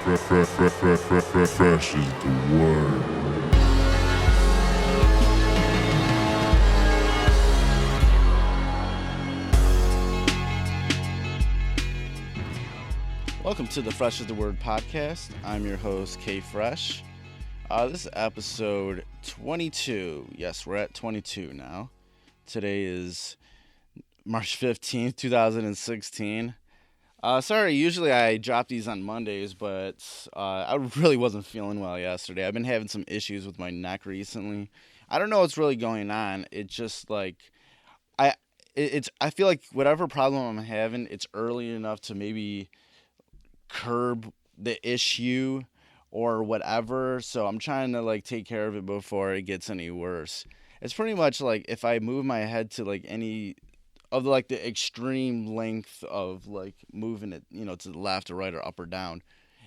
Fresh is the word. Welcome to the Fresh is the Word podcast. I'm your host, K Fresh. This is episode 22. Yes, we're at 22 now. Today is March 15th, 2016. Sorry, usually I drop these on Mondays, but I really wasn't feeling well yesterday. I've been having some issues with my neck recently. I don't know what's really going on. It's just like I feel like whatever problem I'm having, it's early enough to maybe curb the issue or whatever, so I'm trying to like take care of it before it gets any worse. It's pretty much like if I move my head to like any of like the extreme length of like moving it, to the left or right or up or down,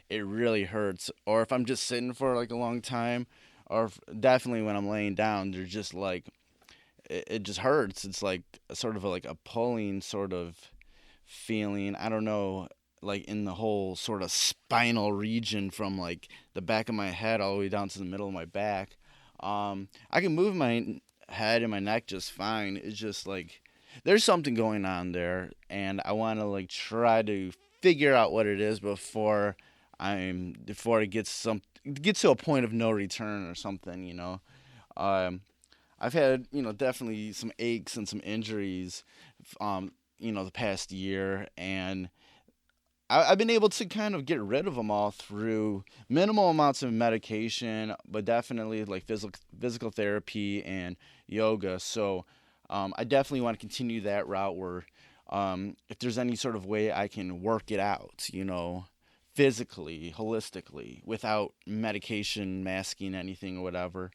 it really hurts. Or if I'm just sitting for like a long time, or definitely when I'm laying down, there's just like it just hurts. It's like sort of like a pulling sort of feeling. I don't know, like in the whole sort of spinal region from like the back of my head all the way down to the middle of my back. I can move my head and my neck just fine. It's just like there's something going on there, and I want to like try to figure out what it is before it gets to a point of no return or something. I've had definitely some aches and some injuries, the past year, and I've been able to kind of get rid of them all through minimal amounts of medication, but definitely like physical therapy and yoga. So I definitely want to continue that route where if there's any sort of way I can work it out, physically, holistically, without medication masking anything or whatever.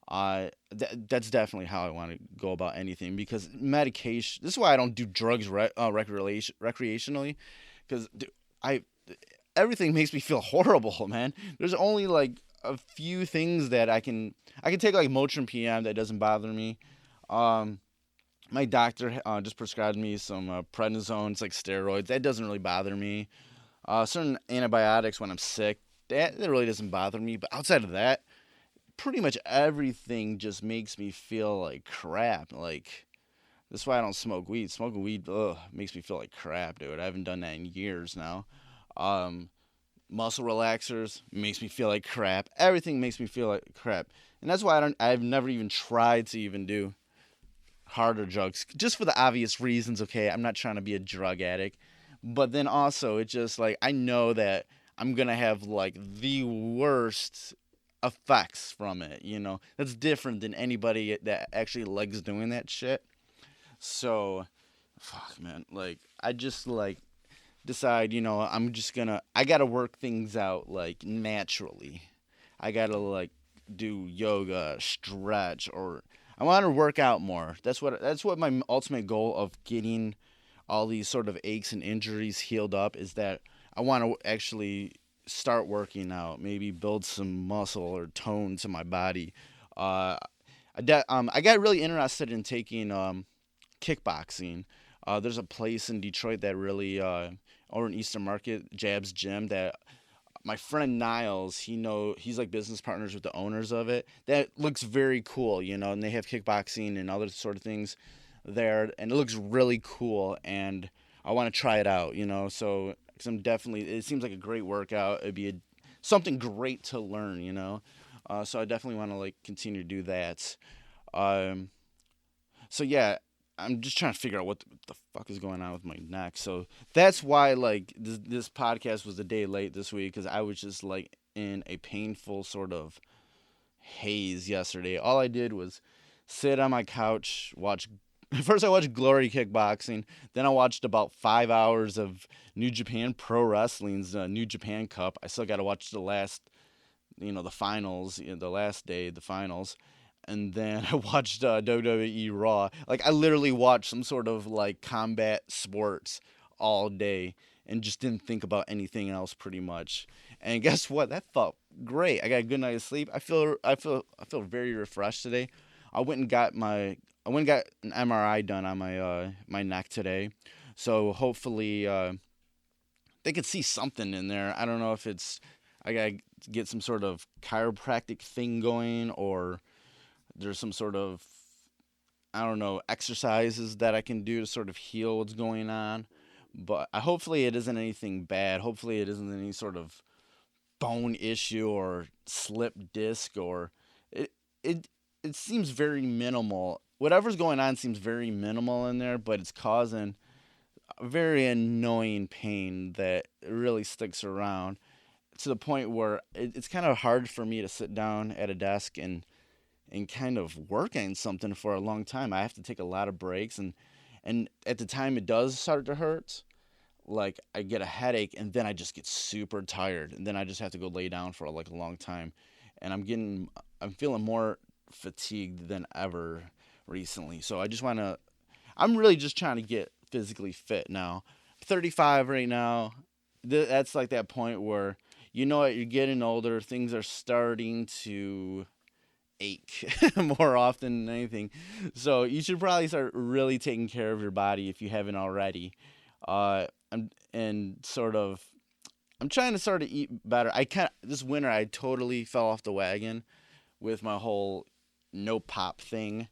That's definitely how I want to go about anything, because medication. This is why I don't do drugs recreationally, because everything makes me feel horrible, man. There's only like a few things that I can take, like Motrin PM, that doesn't bother me. My doctor just prescribed me some prednisone. It's like steroids. That doesn't really bother me. Certain antibiotics when I'm sick, that really doesn't bother me. But outside of that, pretty much everything just makes me feel like crap. Like, that's why I don't smoke weed. Smoking weed, makes me feel like crap, dude. I haven't done that in years now. Muscle relaxers makes me feel like crap. Everything makes me feel like crap, and that's why I've never even tried to even do harder drugs, just for the obvious reasons. Okay, I'm not trying to be a drug addict, but then also it's just like I know that I'm gonna have like the worst effects from it. That's different than anybody that actually likes doing that shit. So, fuck, man. Like, I just, like, decide, I gotta work things out, like, naturally. I gotta, like, do yoga, stretch, or I want to work out more. That's what my ultimate goal of getting all these sort of aches and injuries healed up is, that I want to actually start working out, maybe build some muscle or tone to my body. I got really interested in taking, kickboxing. There's a place in Detroit that really, over in Eastern Market, Jab's Gym, that my friend Niles, he's like business partners with the owners of it. That looks very cool, and they have kickboxing and other sort of things there, and it looks really cool, and I want to try it out, so, because it seems like a great workout. It'd be something great to learn, so I definitely want to like continue to do that. So yeah, I'm just trying to figure out what the fuck is going on with my neck. So that's why, like, this podcast was a day late this week, because I was just, like, in a painful sort of haze yesterday. All I did was sit on my couch, First I watched Glory Kickboxing, then I watched about 5 hours of New Japan Pro Wrestling's New Japan Cup. I still got to watch the last, the finals, the last day, the finals. And then I watched WWE Raw. Like, I literally watched some sort of, like, combat sports all day and just didn't think about anything else pretty much. And guess what? That felt great. I got a good night of sleep. I feel very refreshed today. I went and got an MRI done on my neck today. So hopefully they could see something in there. I don't know if it's I gotta get some sort of chiropractic thing going, or there's some sort of, I don't know, exercises that I can do to sort of heal what's going on. But hopefully it isn't anything bad. Hopefully it isn't any sort of bone issue or slip disc, or it it it seems very minimal. Whatever's going on seems very minimal in there, but it's causing a very annoying pain that really sticks around to the point where it's kind of hard for me to sit down at a desk and kind of work on something for a long time. I have to take a lot of breaks, and at the time it does start to hurt, like I get a headache and then I just get super tired and then I just have to go lay down for like a long time, and I'm feeling more fatigued than ever recently. So I'm really just trying to get physically fit now. 35 right now. That's like that point where you know what, you're getting older, things are starting to ache more often than anything. So you should probably start really taking care of your body if you haven't already. And sort of, I'm trying to sort of eat better. This winter I totally fell off the wagon with my whole no pop thing,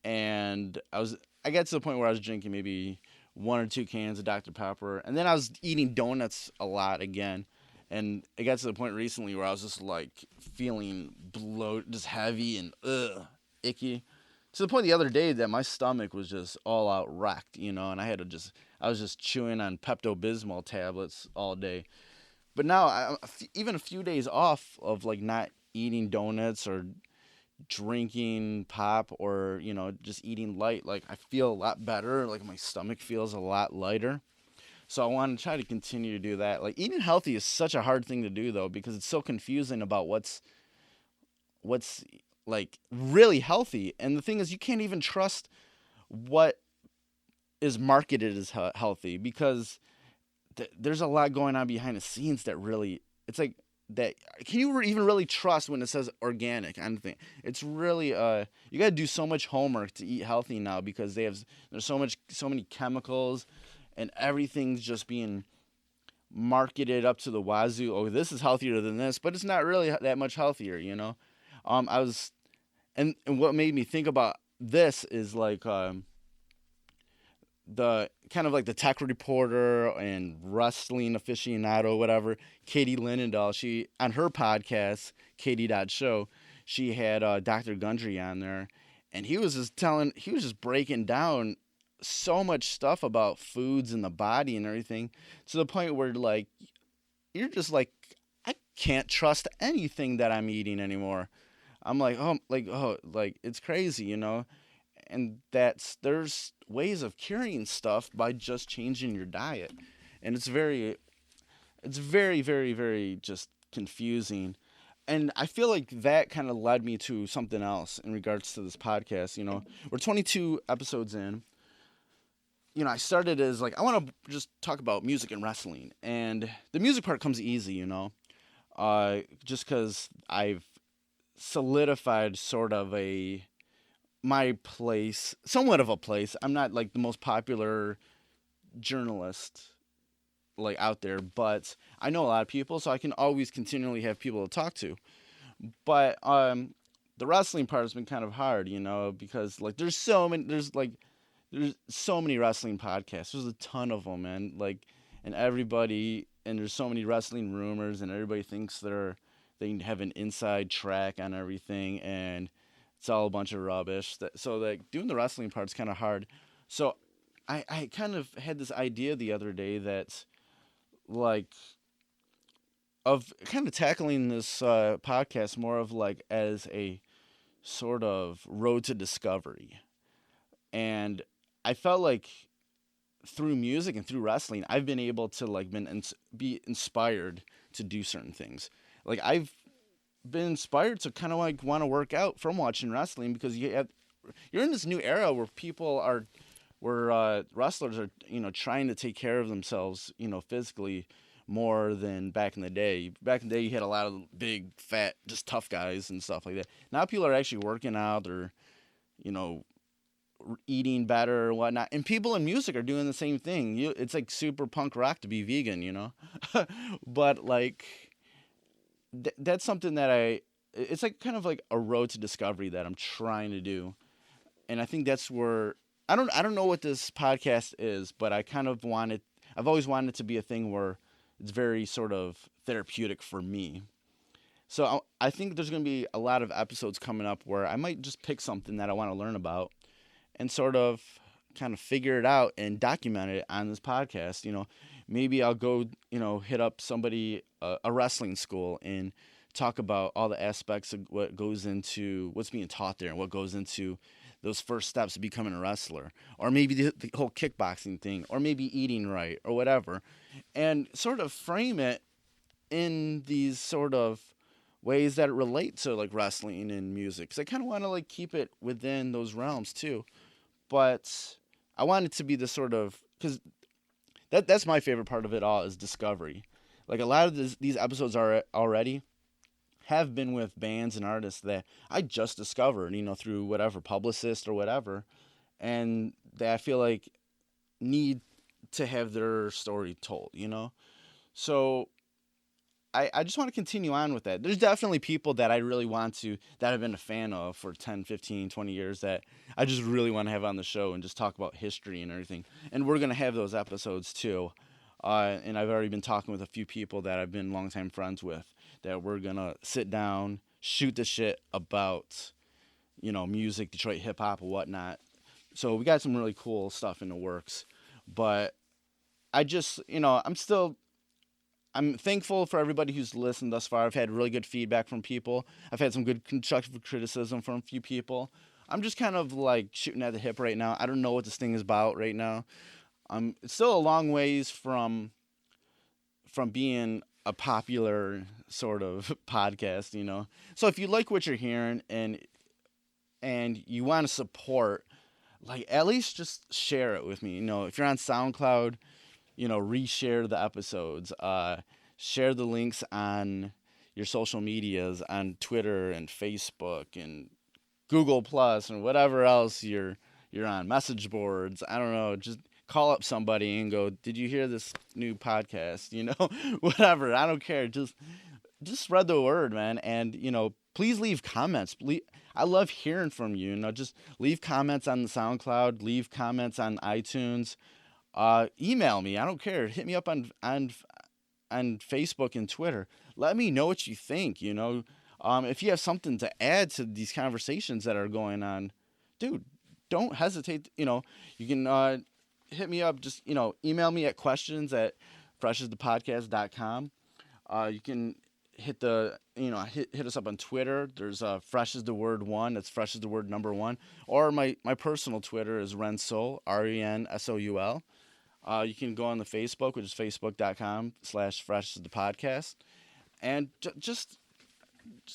and I got to the point where I was drinking maybe 1 or 2 cans of Dr. Pepper, and then I was eating donuts a lot again. And it got to the point recently where I was just like feeling just heavy and icky. To the point the other day that my stomach was just all out wrecked, and I was just chewing on Pepto-Bismol tablets all day. But now, even a few days off of like not eating donuts or drinking pop or, just eating light, like I feel a lot better. Like my stomach feels a lot lighter. So I want to try to continue to do that. Like eating healthy is such a hard thing to do though, because it's so confusing about what's like really healthy. And the thing is, you can't even trust what is marketed as healthy, because there's a lot going on behind the scenes that really, it's like that. Can you even really trust when it says organic? I think it's really you got to do so much homework to eat healthy now, because there's so many chemicals, and everything's just being marketed up to the wazoo. Oh, this is healthier than this, but it's not really that much healthier, I was, and what made me think about this is like the kind of like the tech reporter and wrestling aficionado, whatever, Katie Linendahl. She, on her podcast, Katie.show, she had Dr. Gundry on there, and he was just breaking down so much stuff about foods and the body and everything, to the point where like you're just like, I can't trust anything that I'm eating anymore. I'm like, like it's crazy, and there's ways of curing stuff by just changing your diet, and it's very, very, very just confusing. And I feel like that kind of led me to something else in regards to this podcast. We're 22 episodes in. I started as like, I want to just talk about music and wrestling, and the music part comes easy, just because I've solidified sort of my place, somewhat of a place. I'm not like the most popular journalist like out there, but I know a lot of people, so I can always continually have people to talk to. But the wrestling part has been kind of hard, because like there's so many wrestling podcasts. There's a ton of them, man. Like, and there's so many wrestling rumors, and everybody thinks they have an inside track on everything, and it's all a bunch of rubbish. So like doing the wrestling part's kind of hard. So I kind of had this idea the other day that like of kind of tackling this podcast more of like as a sort of road to discovery. And I felt like through music and through wrestling, I've been able to like be inspired to do certain things. Like I've been inspired to kind of like want to work out from watching wrestling, because you're in this new era where wrestlers are trying to take care of themselves physically more than back in the day. Back in the day, you had a lot of big fat just tough guys and stuff like that. Now people are actually working out, or eating better or whatnot, and people in music are doing the same thing. It's like super punk rock to be vegan, but like that's something that it's like kind of like a road to discovery that I'm trying to do. And I think that's where I don't know what this podcast is, but I've always wanted it to be a thing where it's very sort of therapeutic for me. So I think there's going to be a lot of episodes coming up where I might just pick something that I want to learn about and sort of kind of figure it out and document it on this podcast. Maybe I'll go, hit up somebody, a wrestling school, and talk about all the aspects of what goes into what's being taught there and what goes into those first steps of becoming a wrestler, or maybe the whole kickboxing thing, or maybe eating right, or whatever, and sort of frame it in these sort of ways that relate to like wrestling and music. Because I kind of want to like keep it within those realms too, but I want it to be the sort of because that's my favorite part of it all is discovery. Like a lot of these episodes are already have been with bands and artists that I just discovered, through whatever publicist or whatever, and that I feel like need to have their story told. So I just want to continue on with that. There's definitely people that I really that I've been a fan of for 10, 15, 20 years that I just really want to have on the show and just talk about history and everything. And we're going to have those episodes too. And I've already been talking with a few people that I've been longtime friends with that we're going to sit down, shoot the shit about, music, Detroit hip hop and whatnot. So we got some really cool stuff in the works. But I just, I'm thankful for everybody who's listened thus far. I've had really good feedback from people. I've had some good constructive criticism from a few people. I'm just kind of like shooting at the hip right now. I don't know what this thing is about right now. It's still a long ways from being a popular sort of podcast, So if you like what you're hearing and you want to support, like at least just share it with me. If you're on SoundCloud, reshare the episodes, share the links on your social medias, on Twitter and Facebook and Google Plus and whatever else you're on, message boards. I don't know, just call up somebody and go, did you hear this new podcast? Whatever. I don't care. Just spread the word, man. And, please leave comments. I love hearing from you. Just leave comments on the SoundCloud, leave comments on iTunes. Email me. I don't care. Hit me up on Facebook and Twitter. Let me know what you think. If you have something to add to these conversations that are going on, dude, don't hesitate. You can hit me up. Just email me at questions@freshasthepodcast.com. You can hit hit us up on Twitter. There's fresh is the word one. That's fresh is the word number one. Or my personal Twitter is Rensoul, RENSOUL. You can go on the Facebook, which is facebook.com/freshasthepodcast, and just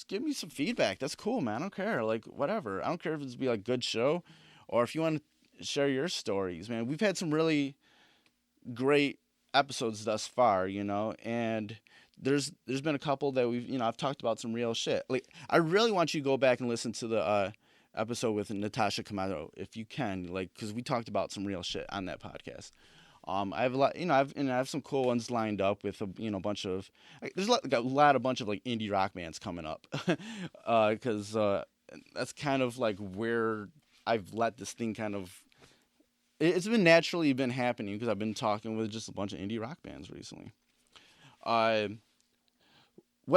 give me some feedback. That's cool, man. I don't care. Like, whatever. I don't care if it's be like good show or if you want to share your stories, man. We've had some really great episodes thus far, and there's been a couple that I've talked about some real shit. Like, I really want you to go back and listen to the episode with Natasha Camaro if you can, like, because we talked about some real shit on that podcast. I have a lot, I have some cool ones lined up with a bunch of there's a bunch of like indie rock bands coming up, because that's kind of like where I've let this thing kind of it's been naturally been happening because I've been talking with just a bunch of indie rock bands recently. What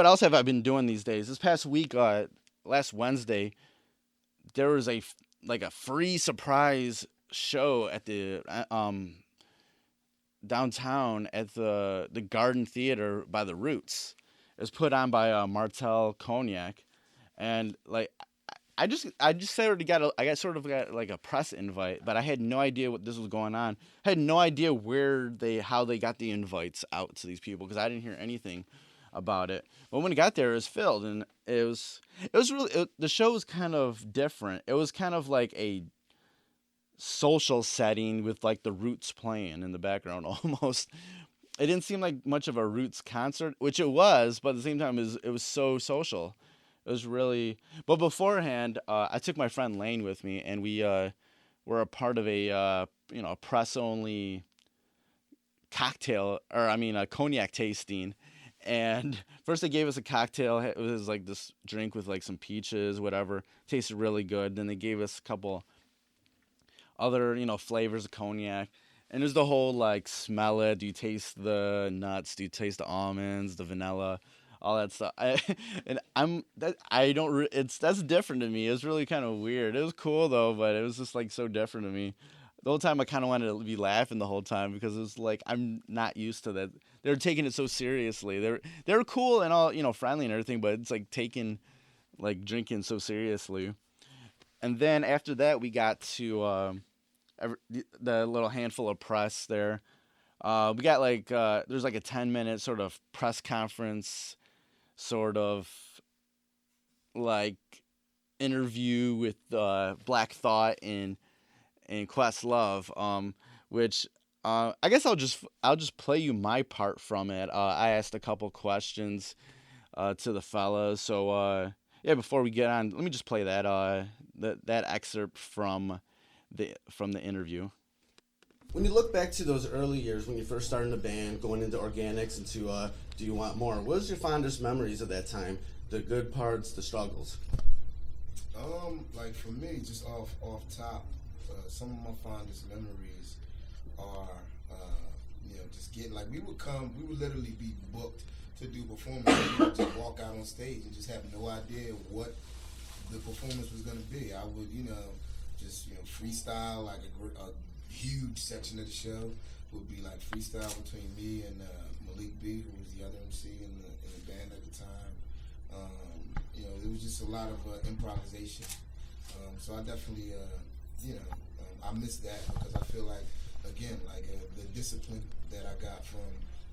else have I been doing these days? This past week, last Wednesday, there was a free surprise show at the downtown at the Garden Theater by the Roots. It was put on by Martel Cognac, and like I just sort of got a press invite, but I had no idea what this was going on. I had no idea how they got the invites out to these people because I didn't hear anything about it. But when it got there, it was filled, and it was really the show was kind of different. It was kind of like a social setting with like the Roots playing in the background almost. It didn't seem like much of a Roots concert, which it was, but at the same time it was so social. It was really, but beforehand, I took my friend Lane with me, and we were a part of a press only a cognac tasting, And first they gave us a cocktail. It was like this drink with like some peaches, whatever. Tasted really good. Then they gave us a couple other, flavors of cognac. And there's the whole like smell it. Do you taste the nuts? Do you taste the almonds, the vanilla, all that stuff? I don't. That's different to me. It's really kind of weird. It was cool though, but it was just like so different to me. The whole time I kind of wanted to be laughing the whole time because it was like I'm not used to that. They're taking it so seriously. They're cool and all, friendly and everything, but it's like taking like drinking so seriously. And then after that, we got to the little handful of press there. We got like there's like a 10-minute sort of press conference, sort of like interview with Black Thought and Questlove, which I guess I'll just play you my part from it. I asked a couple questions to the fellas, so yeah. Before we get on, let me just play that excerpt from the interview. When you look back to those early years when you first started the band, going into organics, into Do You Want More, what was your fondest memories of that time? The good parts, the struggles. Like for me, just off top, some of my fondest memories are, just getting, like, we would literally be booked to do performances. We would just walk out on stage and just have no idea what the performance was going to be. I would, just, freestyle, like a huge section of the show would be like freestyle between me and Malik B, who was the other MC in the band at the time. It was just a lot of improvisation. So I definitely, I miss that because I feel like, again, the discipline that I got from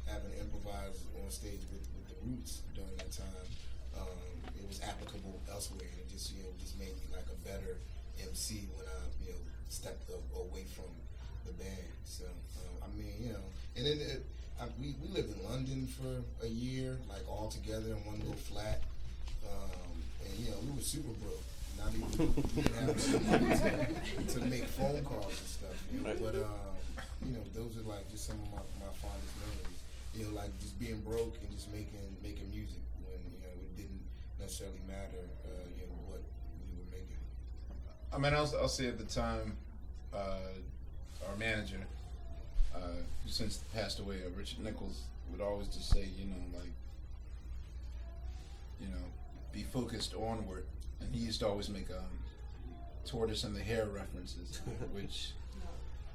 having to improvise on stage with the Roots during that time, it was applicable elsewhere. And it just made me like a better MC when I, stepped away from the band. So, and then we lived in London for a year, like all together in one little flat. And we were super broke. Not even, we didn't have money to make phone calls and stuff. Right. But those are like just some of my fondest memories. Like just being broke and just making music when it didn't necessarily matter what we were making. I mean, I'll say at the time, our manager, who since passed away, Richard Nichols, would always just say, be focused onward. And he used to always make tortoise and the hare references, which,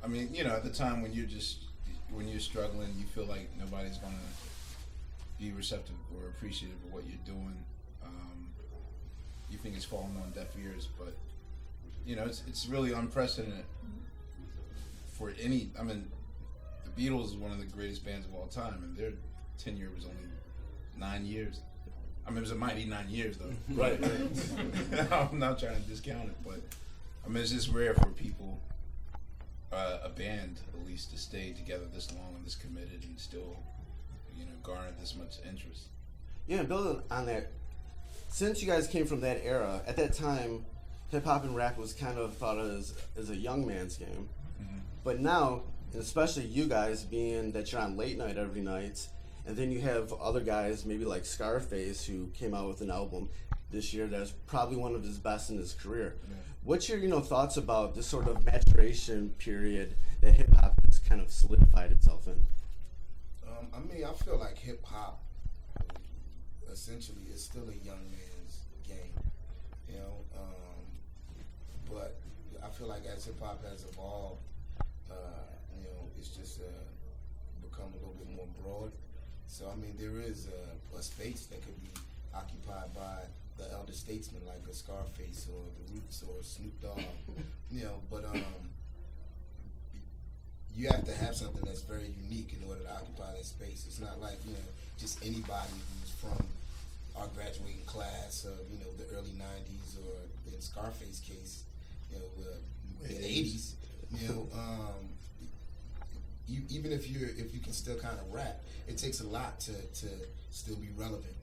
I mean, at the time when you're struggling, you feel like nobody's gonna be receptive or appreciative of what you're doing. You think it's falling on deaf ears, but it's really unprecedented for any. I mean, the Beatles is one of the greatest bands of all time, and their tenure was only 9 years. I mean, it was a mighty 9 years, though. Right. I'm not trying to discount it, but I mean, it's just rare for people, a band at least, to stay together this long and this committed and still, garner this much interest. Yeah, and building on that, since you guys came from that era, at that time, hip hop and rap was kind of thought of as a young man's game. Mm-hmm. But now, and especially you guys, being that you're on late night every night. And then you have other guys, maybe like Scarface, who came out with an album this year that's probably one of his best in his career. Yeah. What's your, thoughts about this sort of maturation period that hip hop has kind of solidified itself in? I feel like hip hop essentially is still a young man's game, but I feel like as hip hop has evolved, it's just become a little bit more broad. So, I mean, there is a space that could be occupied by the elder statesmen like a Scarface or the Roots or Snoop Dogg, but you have to have something that's very unique in order to occupy that space. It's not like, just anybody who's from our graduating class of, the early 90s or in Scarface's case, the 80s, even if you can still kind of rap, it takes a lot to still be relevant,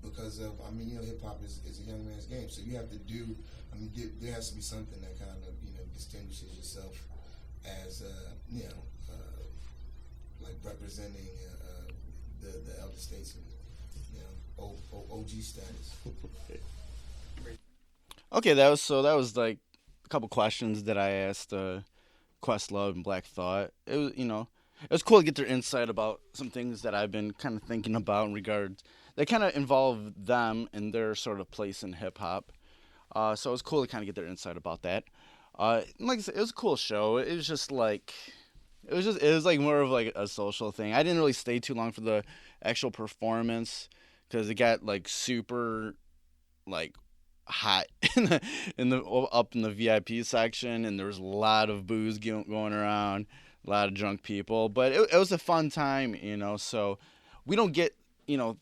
because of, hip hop is a young man's game. So you have to do, there has to be something that kind of, distinguishes yourself as, like representing the elder statesman, OG status. Okay, that was like a couple questions that I asked Questlove and Black Thought. It was it was cool to get their insight about some things that I've been kind of thinking about in regards. They kind of involve them and their sort of place in hip hop. So it was cool to kind of get their insight about that. Like I said, it was a cool show. It was just like it was like more of like a social thing. I didn't really stay too long for the actual performance because it got like super like hot in the up in the VIP section, and there was a lot of booze going around, a lot of drunk people. But it was a fun time, So we don't get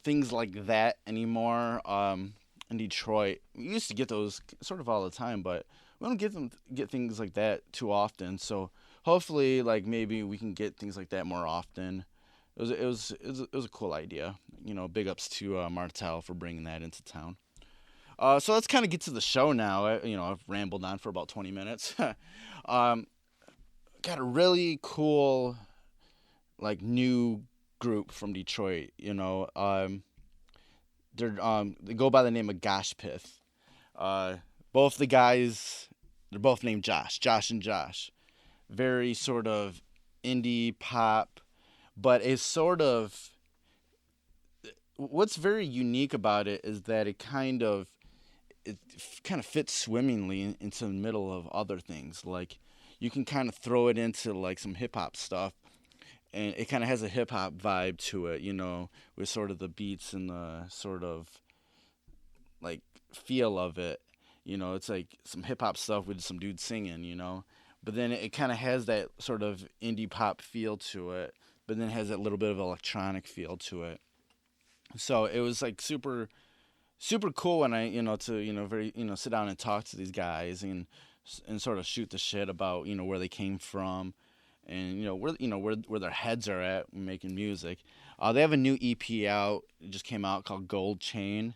things like that anymore. In Detroit, we used to get those sort of all the time, but we don't get things like that too often. So hopefully, like maybe we can get things like that more often. It was a cool idea. Big ups to Martel for bringing that into town. So let's kind of get to the show now. I've rambled on for about 20 minutes. Got a really cool, like, new group from Detroit. They go by the name of Pith. Both the guys, they're both named Josh and Josh. Very sort of indie pop, but it's sort of, what's very unique about it is that it kind of fits swimmingly into the middle of other things. Like, you can kind of throw it into like some hip hop stuff, and it kind of has a hip hop vibe to it, with sort of the beats and the sort of like feel of it. It's like some hip hop stuff with some dude singing, but then it kind of has that sort of indie pop feel to it, but then it has that little bit of electronic feel to it. So it was like super cool when I, very, sit down and talk to these guys and sort of shoot the shit about, where they came from and, where their heads are at making music. They have a new EP out. It just came out called Gold Chain.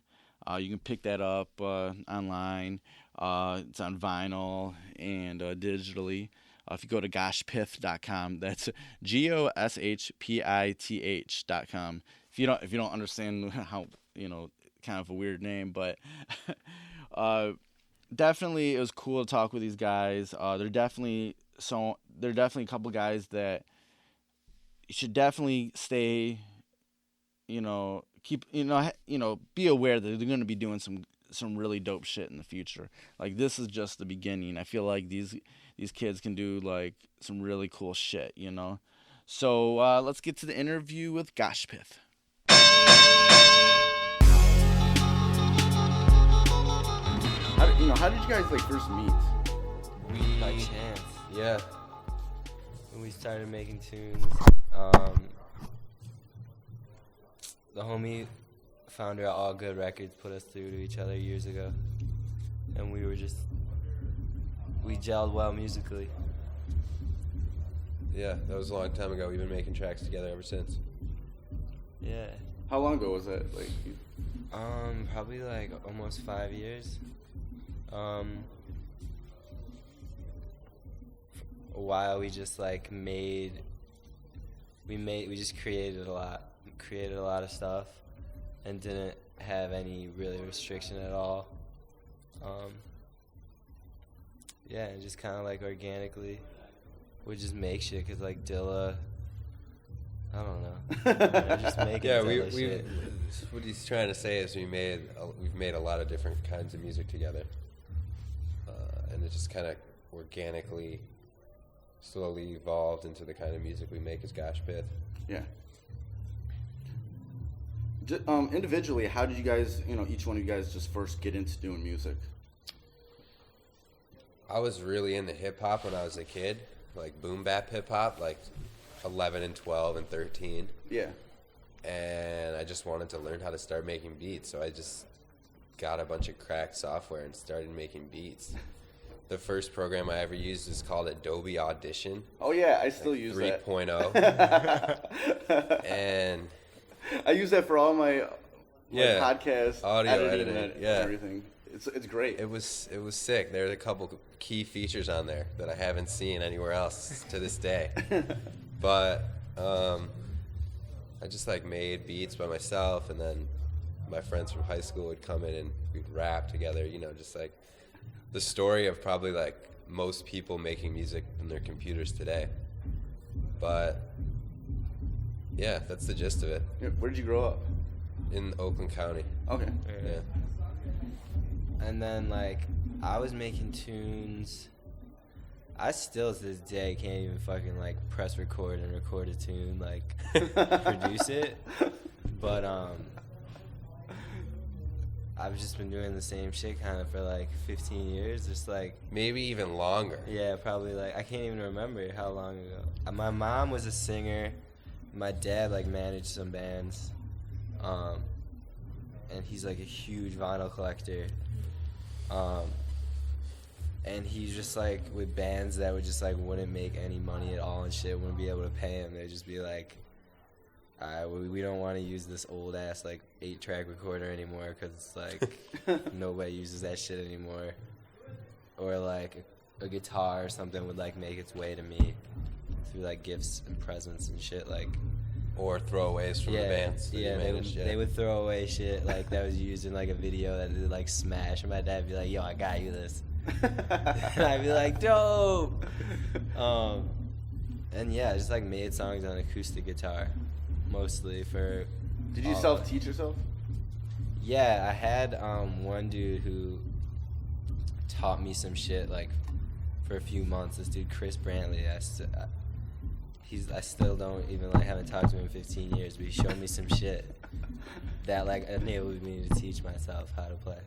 You can pick that up online. It's on vinyl and digitally. If you go to goshpith.com, that's goshpith.com. If you don't understand how, kind of a weird name, but definitely it was cool to talk with these guys. They're definitely a couple guys that you should definitely stay, keep, be aware that they're going to be doing some really dope shit in the future. Like, this is just the beginning. I feel like these kids can do like some really cool shit, So let's get to the interview with Pith. How did you guys like first meet? By chance, yeah. When we started making tunes, the homie founder at All Good Records put us through to each other years ago, and we gelled well musically. Yeah, that was a long time ago. We've been making tracks together ever since. Yeah. How long ago was that? Like, probably like almost 5 years. For a while we just like we just created a lot of stuff and didn't have any really restriction at all. And just kind of like organically we just make shit, cause like Dilla, I don't know, just making shit. What he's trying to say is we've made a lot of different kinds of music together, and it just kind of organically, slowly evolved into the kind of music we make as Pith. Yeah. Individually, how did you guys, each one of you guys just first get into doing music? I was really into hip hop when I was a kid, like boom bap hip hop, like 11 and 12 and 13. Yeah. And I just wanted to learn how to start making beats, so I just got a bunch of cracked software and started making beats. The first program I ever used is called Adobe Audition. Oh yeah, I still use 3.0. And I use that for all my podcast audio editing and yeah. everything. It's great. It was sick. There's a couple key features on there that I haven't seen anywhere else to this day. But I just like made beats by myself, and then my friends from high school would come in and we'd rap together, you know, just like the story of probably like most people making music on their computers today. But yeah, that's the gist of it. Where did you grow up? In Oakland County. Okay. Yeah. And then like I was making tunes. I still to this day can't even fucking like press record and record a tune, like produce it. But I've just been doing the same shit kind of for like 15 years, just like Maybe even longer. yeah, probably like I can't even remember how long ago. My mom was a singer. My dad like managed some bands, and he's like a huge vinyl collector. And he's just like with bands that would just like wouldn't make any money at all and shit, wouldn't be able to pay him. They'd just be like, we don't want to use this old ass like 8-track recorder anymore because it's like nobody uses that shit anymore. Or like a guitar or something would like make its way to me through like gifts and presents and shit like. Or throwaways from the bands. That Yeah, you managed, they would throw away shit like that was used in like a video that did like smash, and my dad would be like, "Yo, I got you this," and I'd be like, "Dope." And yeah, I just like made songs on acoustic guitar, mostly for. Did you self-teach yourself? Yeah, I had one dude who taught me some shit like for a few months. This dude Chris Brantley. I still don't even like haven't talked to him in 15 years, but he showed me some shit that like enabled me to teach myself how to play.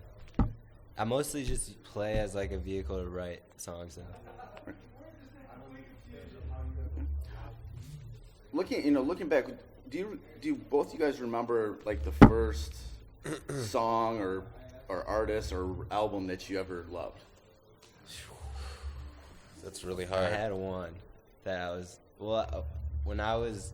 I mostly just play as like a vehicle to write songs in. Looking back, do you both you guys remember like the first song or artist or album that you ever loved? That's really hard. I had one that I was. Well, when I was,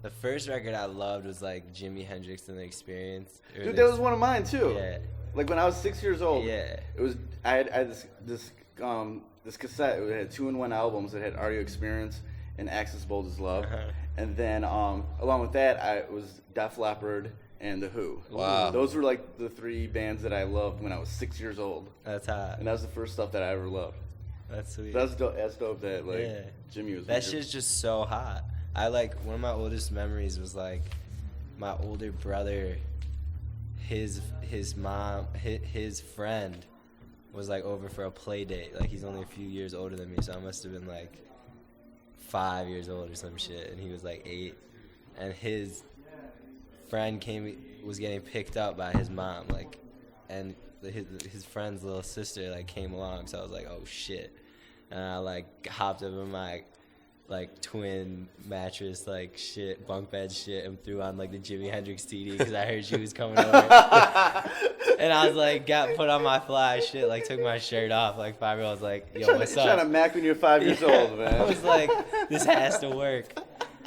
the first record I loved was like Jimi Hendrix and the Experience. Dude, that was one of mine too. Yeah. Like when I was 6 years old. Yeah. It was I had this cassette. It had 2-in-1 albums. It had Are You Experience and Axis Bold as Love, and then along with that, it was Def Leppard and The Who. Wow. Those were like the 3 bands that I loved when I was 6 years old. That's hot. And that was the first stuff that I ever loved. That's sweet. That's dope. That's dope. That like Yeah. Jimmy was. That shit's just so hot. I like one of my oldest memories was like my older brother, his mom, his friend was like over for a play date. Like he's only a few years older than me, so I must have been like 5 years old or some shit, and he was like 8. And his friend was getting picked up by his mom, like, and his friend's little sister like came along, so I was like, oh shit, and I like hopped up in my like twin mattress like shit, bunk bed shit, and threw on like the Jimi Hendrix CD because I heard she was coming over, and I was like got put on my fly shit, like took my shirt off, like 5-year-old's like, yo, what's up? Trying to mac when you're 5 years old, man. I was like, this has to work.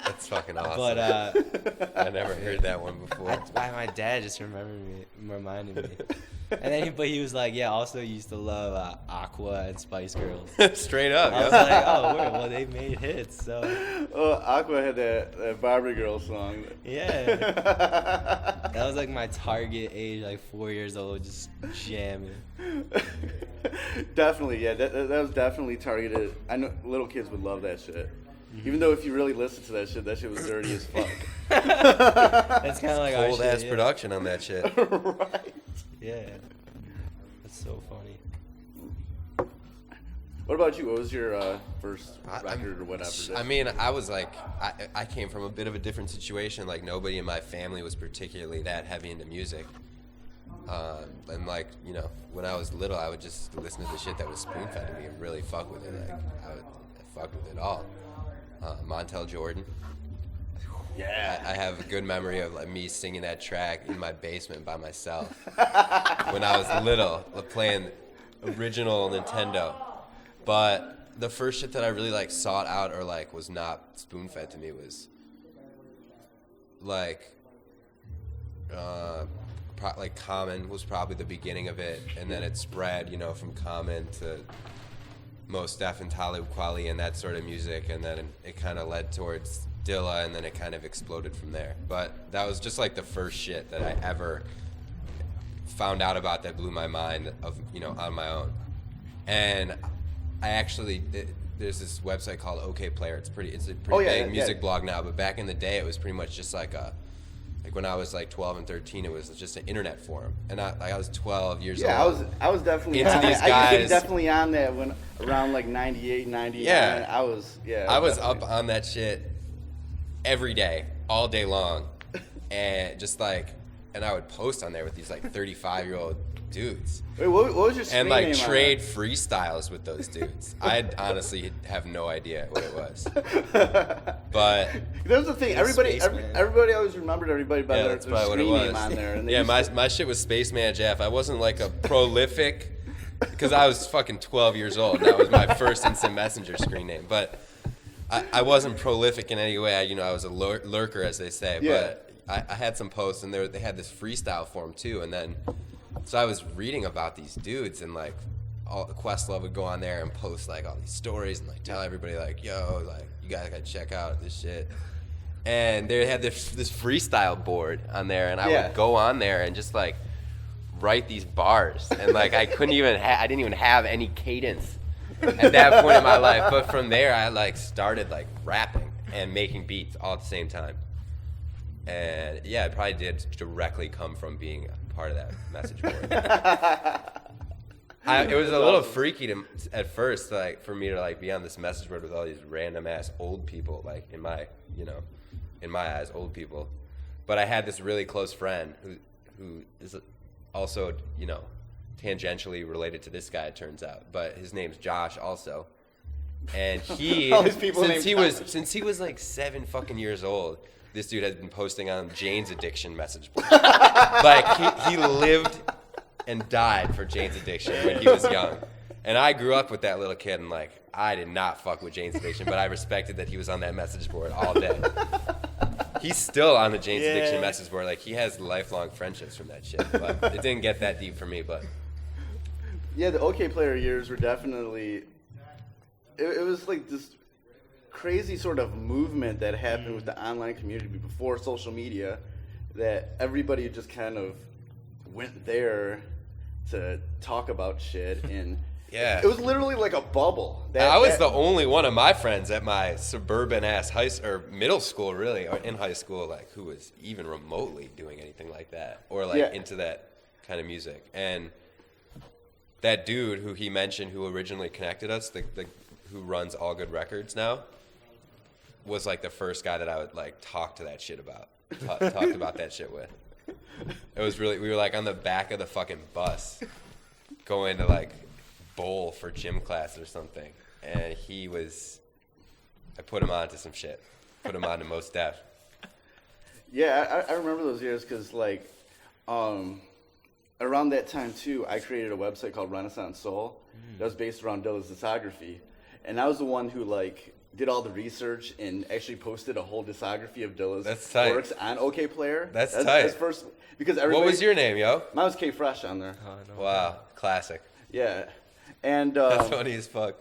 That's fucking awesome. But I never heard that one before. my dad just reminded me. And then he was like, yeah, also used to love Aqua and Spice Girls. Straight up. I was like, oh, well, they made hits, so. Oh, Aqua had that Barbie Girl song. Yeah. That was like my target age, like 4 years old, just jamming. Definitely, yeah. That was definitely targeted. I know little kids would love that shit. Even though if you really listen to that shit was dirty as fuck. That's kind of like Cold ass yeah. production on that shit. Right. Yeah. That's so funny. What about you? What was your first record or whatever? I mean, I was like, I came from a bit of a different situation. Like, nobody in my family was particularly that heavy into music. And like, you know, when I was little, I would just listen to the shit that was spoon-fed to me and really fuck with it. Like, I fucked with it all. Montel Jordan. Yeah. I have a good memory of like me singing that track in my basement by myself when I was little, playing original Nintendo. But the first shit that I really like sought out or like was not spoon-fed to me was like like Common was probably the beginning of it, and then it spread, you know, from Common to Mos Def and Talib Kweli and that sort of music, and then it kind of led towards Dilla, and then it kind of exploded from there. But that was just like the first shit that I ever found out about that blew my mind on my own. And I actually there's this website called OK Player. It's a pretty big music blog now, but back in the day it was pretty much just like when I was like 12 and 13, it was just an internet forum, and I was 12 years old. Yeah, I was definitely into on these that. guys. I used to be definitely on that when around like 98, 99. Yeah. I was up on that shit every day, all day long, and just like, and I would post on there with these like 35-year-old dudes. Wait, what was your screen and like name trade freestyles with those dudes. I honestly have no idea what it was, but that was the thing. Everybody always remembered everybody by their that's probably what it screen name was. on there. And Yeah, my shit was Spaceman Jeff. I wasn't like a prolific, because I was fucking 12 years old. And that was my first Instant Messenger screen name, but I wasn't prolific in any way. I was a lurker, as they say. Yeah. But I had some posts, and they had this freestyle forum too, and then. So I was reading about these dudes, and like Questlove would go on there and post like all these stories and like tell everybody like, yo, like you guys gotta check out this shit. And they had this freestyle board on there, and I would go on there and just like write these bars, and like I didn't even have any cadence at that point in my life. But from there, I like started like rapping and making beats all at the same time. And yeah, it probably did directly come from being part of that message board. It was a little freaky at first, like for me to like be on this message board with all these random ass old people, like in my eyes, old people. But I had this really close friend who is also, tangentially related to this guy, it turns out. But his name's Josh also. And he all these people since he was like 7 fucking years old, this dude has been posting on Jane's Addiction message board. Like, he lived and died for Jane's Addiction when he was young. And I grew up with that little kid, and, like, I did not fuck with Jane's Addiction, but I respected that he was on that message board all day. He's still on the Jane's Addiction message board. Like, he has lifelong friendships from that shit. But it didn't get that deep for me, but... Yeah, the OK Player years were definitely... It was like this... crazy sort of movement that happened with the online community before social media, that everybody just kind of went there to talk about shit, and it was literally like a bubble. I was the only one of my friends at my suburban ass middle school, really, or in high school, like who was even remotely doing anything like that, or like into that kind of music. And that dude who he mentioned, who originally connected us, who runs All Good Records now, was like the first guy that I would like talk to that shit about, talked about that shit with. It was really, we were like on the back of the fucking bus going to like bowl for gym class or something. And I put him on to some shit, put him on to Mos Def. Yeah, I remember those years because like around that time too, I created a website called Renaissance Soul that was based around Dilla's discography. And I was the one who like did all the research and actually posted a whole discography of Dilla's works on OK Player. That's tight. That's first, because what was your name, yo? Mine was K Fresh on there. Oh, no. Wow, classic. Yeah, and that's funny as fuck.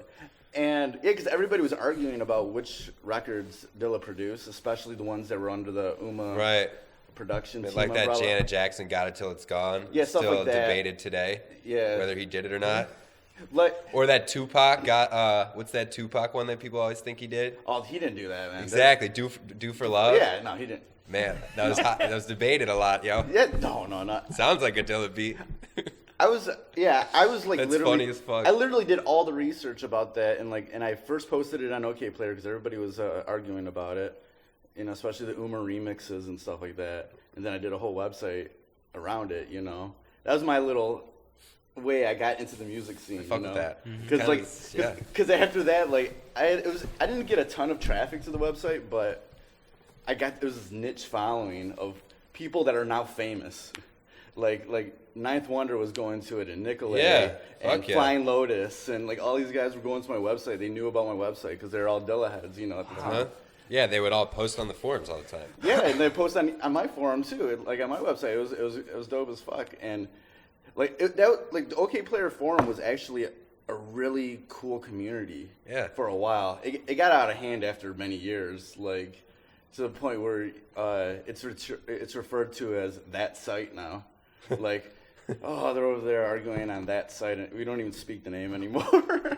And yeah, because everybody was arguing about which records Dilla produced, especially the ones that were under the UMA production team like that umbrella. Janet Jackson Got It Till It's Gone. Yeah, stuff still like that. Debated today. Yeah, whether he did it or not. Like, or that Tupac got what's that Tupac one that people always think he did? Oh, he didn't do that, man. Exactly. Do for Love. Yeah, no, he didn't. Man, that was hot. That was debated a lot, yo. Yeah, no, not. Sounds like a Dilla beat. I was like That's literally funny as fuck. I literally did all the research about that, and I first posted it on OK Player because everybody was arguing about it, especially the UMA remixes and stuff like that. And then I did a whole website around it. That was my little way I got into the music scene. Fuck with that. Because after that, like I didn't get a ton of traffic to the website, but there was this niche following of people that are now famous. Like Ninth Wonder was going to it, and Nicolay, and Flying Lotus, and like all these guys were going to my website. They knew about my website because they're all Dilla heads, at the time. Yeah, they would all post on the forums all the time. Yeah, and they post on my forum too. Like on my website, it was dope as fuck. And like the OK Player forum was actually a really cool community. Yeah. For a while, it got out of hand after many years. Like to the point where it's referred to as that site now. Like, oh, they're over there arguing on that site, and we don't even speak the name anymore.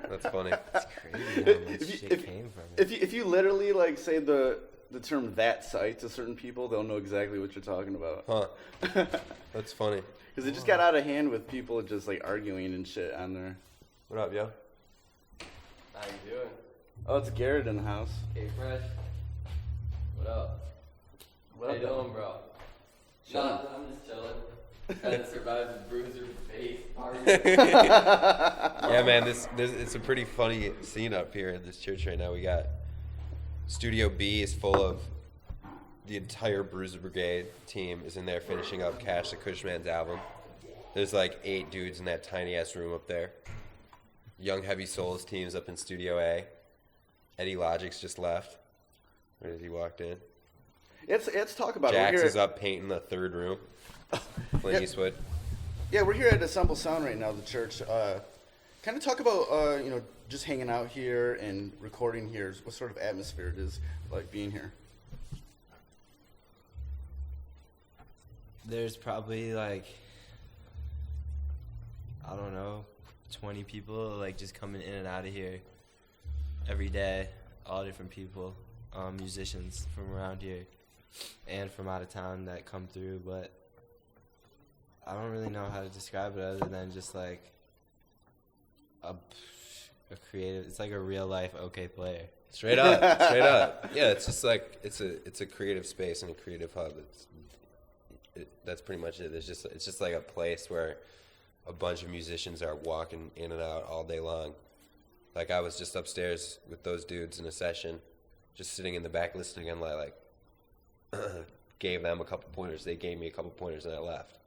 That's funny. It's crazy how much shit came from it. If you literally like say the term that site to certain people, they'll know exactly what you're talking about. Huh. That's funny. Because it just got out of hand with people just like arguing and shit on there. What up, yo? How you doing? Oh, it's Garrett in the house. Hey, Fresh. What up? What How you up, doing, bro? Chilling. Nah, I'm just chilling. Trying to survive the bruiser face party. Yeah, man, it's a pretty funny scene up here in this church right now. We got Studio B is full of the entire Bruiser Brigade team is in there finishing up Cash the Cushman's album. There's like 8 dudes in that tiny ass room up there. Young Heavy Souls team's up in Studio A. Eddie Logic's just left. Where did he walked in? Let's talk about Jax it. is up painting the 3rd room. Clint Eastwood. Yeah, we're here at Assemble Sound right now, the church. Kind of talk about just hanging out here and recording here. What sort of atmosphere it is like being here? There's probably like, I don't know, 20 people like just coming in and out of here every day. All different people, musicians from around here and from out of town that come through, but I don't really know how to describe it other than just like a creative. It's like a real life OK player. Straight up. Yeah, it's just like it's a creative space and a creative hub. That's pretty much it. It's just like a place where a bunch of musicians are walking in and out all day long. Like I was just upstairs with those dudes in a session, just sitting in the back listening, and like gave them a couple pointers. They gave me a couple pointers, and I left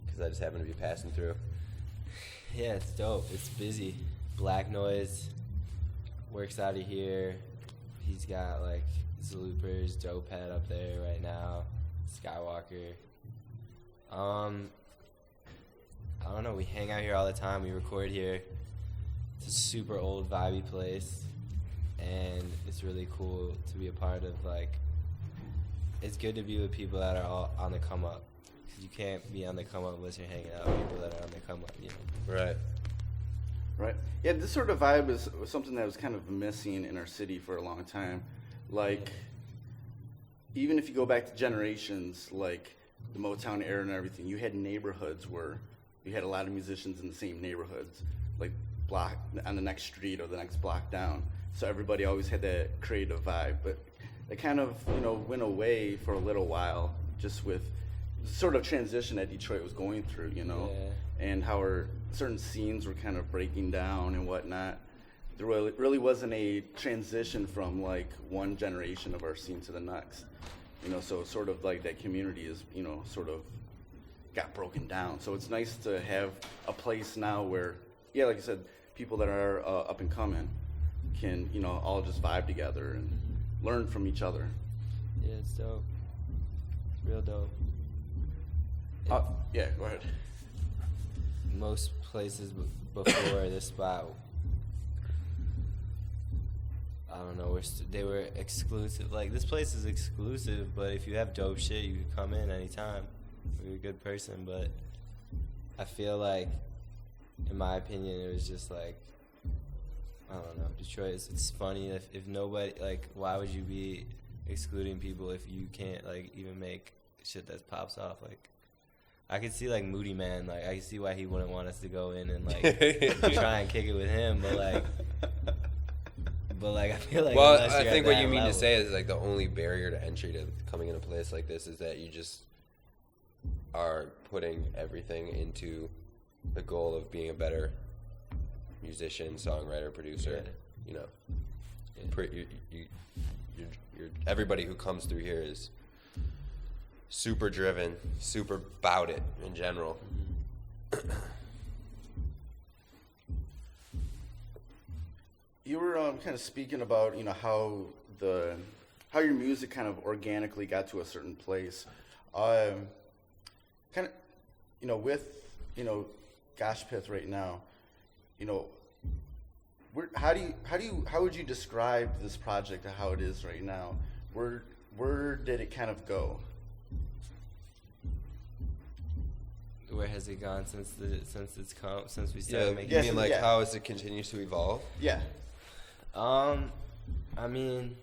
because I just happened to be passing through. Yeah, it's dope. It's busy. Black Noise works out of here. He's got like Zloopers, Dope Head up there right now. Skywalker. I don't know. We hang out here all the time. We record here. It's a super old, vibey place, and it's really cool to be a part of. Like, it's good to be with people that are all on the come up. You can't be on the come up unless you're hanging out with people that are on the come up. You know. Right. Yeah, this sort of vibe is something that was kind of missing in our city for a long time. Like, even if you go back to generations, like the Motown era and everything, you had neighborhoods where you had a lot of musicians in the same neighborhoods, like block on the next street or the next block down. So everybody always had that creative vibe. But it kind of, went away for a little while, just with the sort of transition that Detroit was going through, Yeah. and how certain scenes were kind of breaking down and whatnot. There really wasn't a transition from like one generation of our scene to the next. So sort of like that community is, sort of got broken down. So it's nice to have a place now where, yeah, like I said, people that are up and coming can, all just vibe together and learn from each other. Yeah, it's dope. Real dope. Yeah, go ahead. Most places before this spot, I don't know, they were exclusive. Like, this place is exclusive, but if you have dope shit, you can come in anytime. You're a good person, but I feel like, in my opinion, it was just like, I don't know, Detroit, it's funny if nobody, like, why would you be excluding people if you can't, like, even make shit that pops off? Like, I could see, like, Moody Man, like, I could see why he wouldn't want us to go in and, like, try and kick it with him, but, like, I feel like... Well, I think what you mean to say is, like, the only barrier to entry to coming in a place like this is that you just are putting everything into the goal of being a better musician, songwriter, producer, Yeah. You're everybody who comes through here is super driven, super about it in general. You were kind of speaking about, how your music kind of organically got to a certain place. Kind of, with, Gosh Pith right now, how would you describe this project to how it is right now? where did it kind of go? Where has it gone since we started Yeah, making? you mean like yeah. how has it continued to evolve? Yeah. I mean,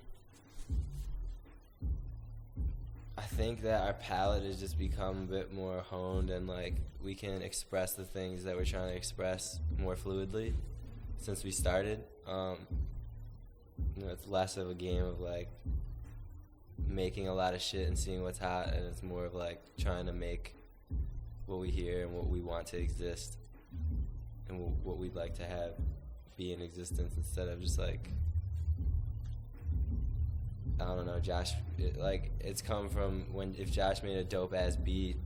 I think that our palette has just become a bit more honed, and like we can express the things that we're trying to express more fluidly since we started. It's less of a game of like making a lot of shit and seeing what's hot, and it's more of like trying to make what we hear and what we want to exist and what we'd like to have be in existence, instead of just like, I don't know, it's come from if Josh made a dope ass beat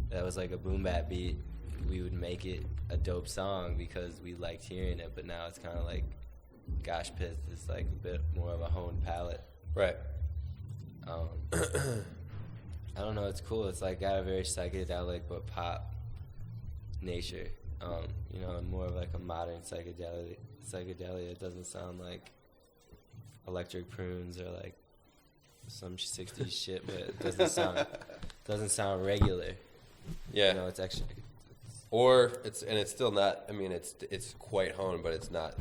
that was like a boom bap beat, we would make it a dope song because we liked hearing it. But now it's kind of like Gosh Pith is like a bit more of a honed palette. Right. I don't know, it's cool. It's like got a very psychedelic but pop nature. And more of like a modern psychedelia. It doesn't sound like Electric Prunes or like some 60s shit, but it doesn't sound regular. Yeah. It's actually it's still not. I mean, it's quite honed, but it's not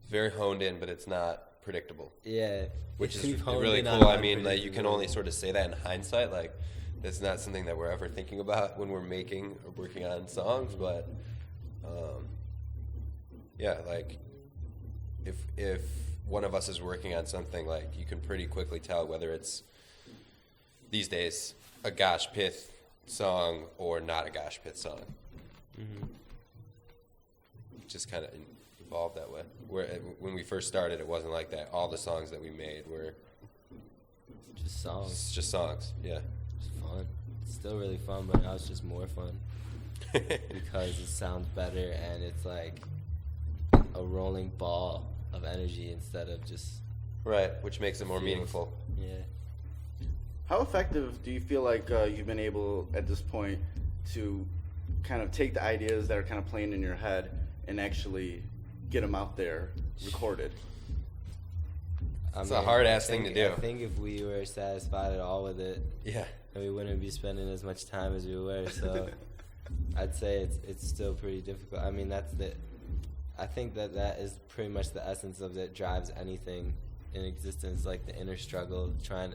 very honed in, but it's not predictable. Yeah, which is We've honed really in on cool. I mean, like you can unpredictable. only sort of say that in hindsight. Like, it's not something that we're ever thinking about when we're making or working on songs. But yeah, like if one of us is working on something, like you can pretty quickly tell whether it's these days a Gosh Pith song or not a Gosh Pith song. Mm-hmm. Just kind of evolved that way. When we first started, it wasn't like that. All the songs that we made were Just songs. just songs. Yeah. It's fun. It's still really fun, but now it's just more fun because it sounds better, and it's like a rolling ball of energy instead of just Right, which makes it more meaningful. Yeah. How effective do you feel like you've been able at this point to kind of take the ideas that are kind of playing in your head and actually get them out there recorded? It's a hard-ass thing to do. I think if we were satisfied at all with it, Yeah. we wouldn't be spending as much time as we were. So I'd say it's still pretty difficult. I mean, I think that is pretty much the essence of that drives anything in existence, like the inner struggle, trying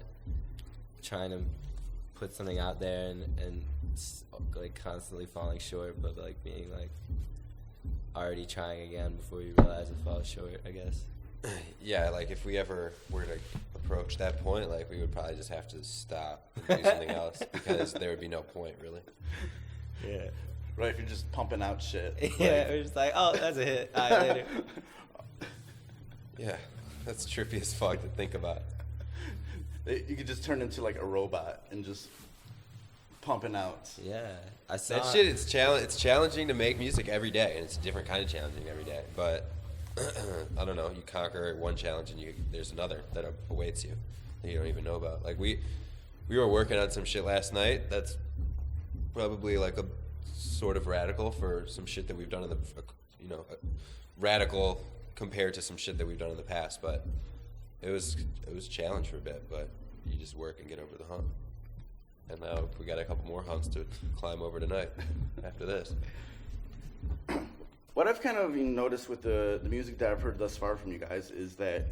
to put something out there and like constantly falling short, but like being like already trying again before you realize it falls short, I guess. Yeah, like if we ever were to approach that point, like we would probably just have to stop and do something else because there would be no point, really. Yeah. Right, if you're just pumping out shit. Yeah, we're just like, oh, that's a hit. All right, later. Yeah, that's trippy as fuck to think about. You could just turn into like a robot and just pumping out. Yeah, I saw That shit, it's challenging to make music every day, and it's a different kind of challenging every day. But I don't know, you conquer one challenge and there's another that awaits you that you don't even know about. Like we were working on some shit last night that's probably like a sort of radical for some shit that we've done in the, radical compared to some shit that we've done in the past. But it was a challenge for a bit, but you just work and get over the hump. And now we got a couple more humps to climb over tonight after this. What I've kind of noticed with the music that I've heard thus far from you guys is that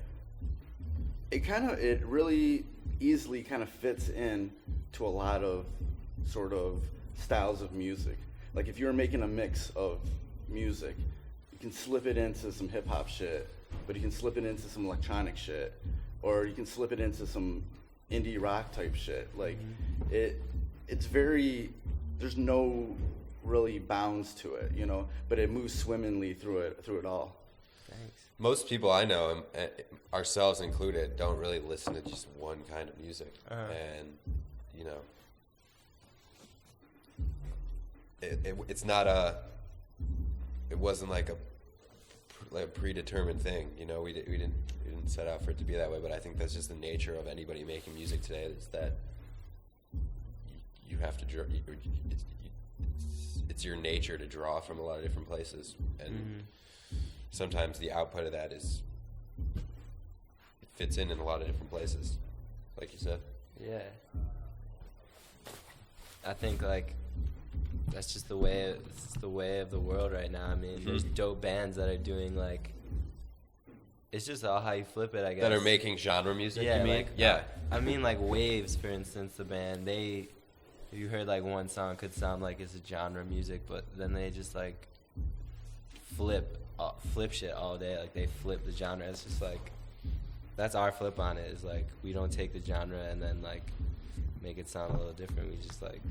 it really easily kind of fits in to a lot of sort of styles of music. Like if you're making a mix of music, you can slip it into some hip hop shit, but you can slip it into some electronic shit, or you can slip it into some indie rock type shit. Like it's very, there's no really bounds to it, but it moves swimmingly through it all. Thanks. Most people I know, ourselves included, don't really listen to just one kind of music. And, it's not it wasn't like a predetermined thing. We didn't set out for it to be that way, but I think that's just the nature of anybody making music today, is that you have to draw. It's your nature to draw from a lot of different places, and sometimes the output of that it fits in a lot of different places. like you said. Yeah. I think like that's just the way of the world right now. I mean, there's dope bands that are doing like, it's just all how you flip it, I guess. That are making genre music, yeah, you mean? like, Yeah. I mean, like Waves, for instance, the band, if you heard like one song, could sound like it's a genre music, but then they just like flip shit all day. Like they flip the genre. It's just like, that's our flip on it, is like we don't take the genre and then like make it sound a little different. We just like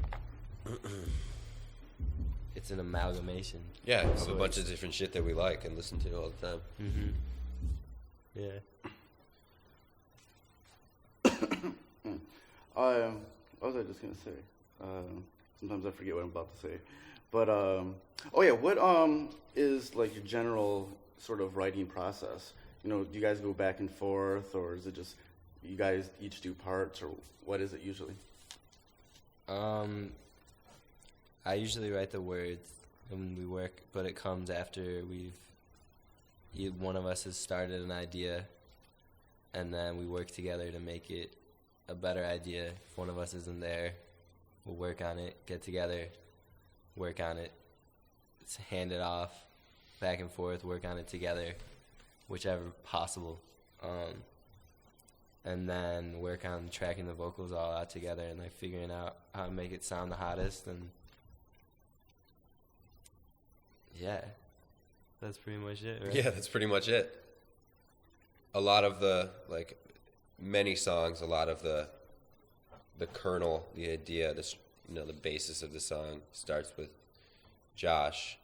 it's an amalgamation. Yeah, it's a bunch of different shit that we like and listen to all the time. Mm-hmm. Yeah. What was I just gonna say? Sometimes I forget what I'm about to say. But oh yeah, what is like your general sort of writing process? You know, do you guys go back and forth, or is it just you guys each do parts, or what is it usually? I usually write the words when we work, but it comes after one of us has started an idea, and then we work together to make it a better idea. If one of us isn't there, we'll work on it, get together, work on it, hand it off, back and forth, work on it together, whichever possible. And then work on tracking the vocals all out together and like figuring out how to make it sound the hottest. And yeah, that's pretty much it, right? Yeah, that's pretty much it. A lot of the, like, many songs, a lot of the kernel, the idea, the basis of the song starts with Josh,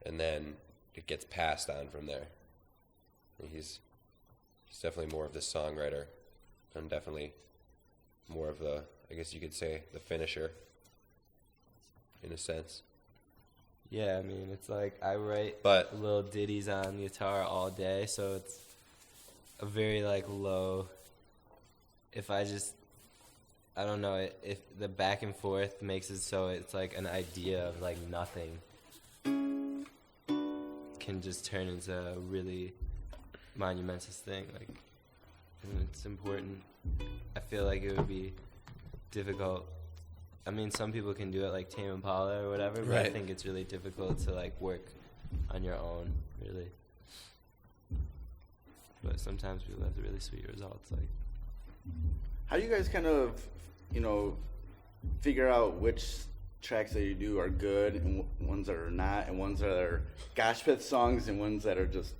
and then it gets passed on from there. And he's definitely more of the songwriter. I'm definitely more of the, I guess you could say, the finisher, in a sense. Yeah, I mean, it's like I write little ditties on guitar all day, so it's a very, like, low, I don't know, if the back and forth makes it so it's like an idea of, like, nothing can just turn into a really monumentous thing, like, and it's important. I feel like it would be difficult. I mean, some people can do it like Tame Impala or whatever, but I think it's really difficult to like work on your own, really. But sometimes people have the really sweet results. Like, how do you guys kind of, figure out which tracks that you do are good and ones that are not, and ones that are Gosh Pith songs and ones that are just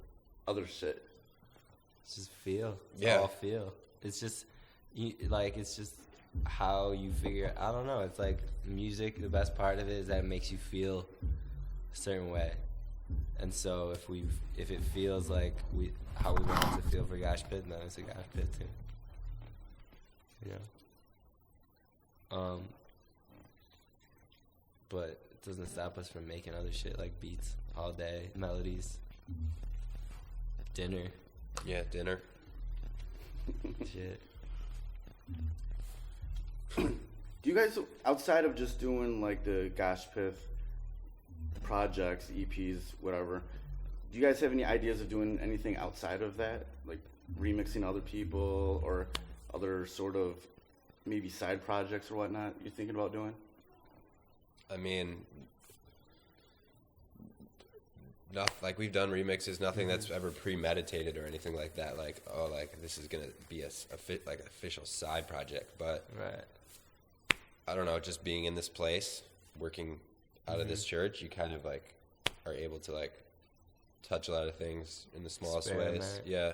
other shit? it's just feel. It's Yeah. all feel. It's just, it's just how you figure. I don't know. It's like music. The best part of it is that it makes you feel a certain way. And so if it feels like how we want it to feel for Gosh Pith, then it's a Gosh Pith too. But it doesn't stop us from making other shit like beats all day, melodies, dinner, Yeah, dinner. shit. Do you guys, outside of just doing like the Gosh Pith projects, EPs, whatever, do you guys have any ideas of doing anything outside of that? Like remixing other people or other sort of maybe side projects or whatnot you're thinking about doing? I mean, like we've done remixes, nothing that's ever premeditated or anything like that. Like, oh, like this is gonna be like an official side project. But Right. I don't know, just being in this place, working out of this church, you kind of like are able to like touch a lot of things in the smallest ways. Experiment. Yeah.